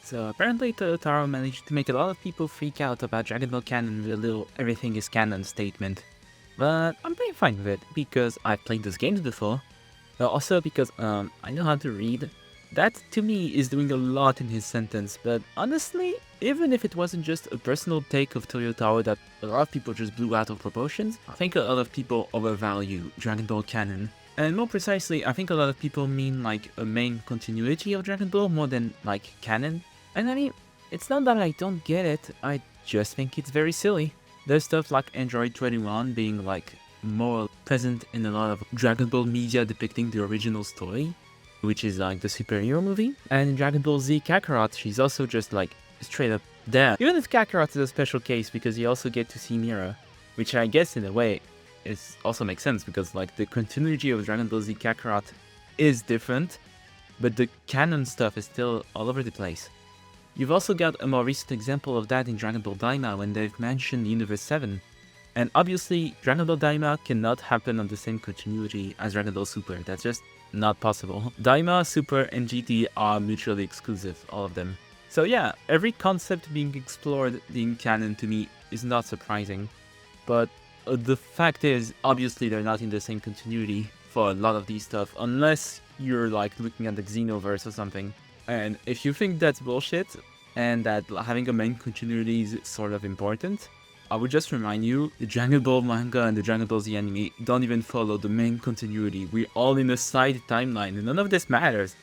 So apparently Totaro managed to make a lot of people freak out about Dragon Ball canon with a little everything is canon statement. But I'm pretty fine with it because I've played those games before. Also because I know how to read. That to me is doing a lot in his sentence, but honestly, even if it wasn't just a personal take of Toyotaro that a lot of people just blew out of proportions, I think a lot of people overvalue Dragon Ball canon. And more precisely, I think a lot of people mean like a main continuity of Dragon Ball more than like canon. And I mean, it's not that I don't get it, I just think it's very silly. There's stuff like Android 21 being like more present in a lot of Dragon Ball media depicting the original story, which is like the superhero movie. And in Dragon Ball Z Kakarot, she's also just like straight up there. Even if Kakarot is a special case because you also get to see Mira, which I guess in a way is also makes sense because like the continuity of Dragon Ball Z Kakarot is different, but the canon stuff is still all over the place. You've also got a more recent example of that in Dragon Ball Daima when they've mentioned Universe 7. And obviously, Dragon Ball Daima cannot happen on the same continuity as Dragon Ball Super. That's just not possible. Daima, Super, and GT are mutually exclusive, all of them. So yeah, every concept being explored in canon to me is not surprising. But the fact is, obviously they're not in the same continuity for a lot of these stuff, unless you're like looking at the Xenoverse or something. And if you think that's bullshit, and that having a main continuity is sort of important, I would just remind you, the Dragon Ball manga and the Dragon Ball Z anime don't even follow the main continuity. We're all in a side timeline, and none of this matters.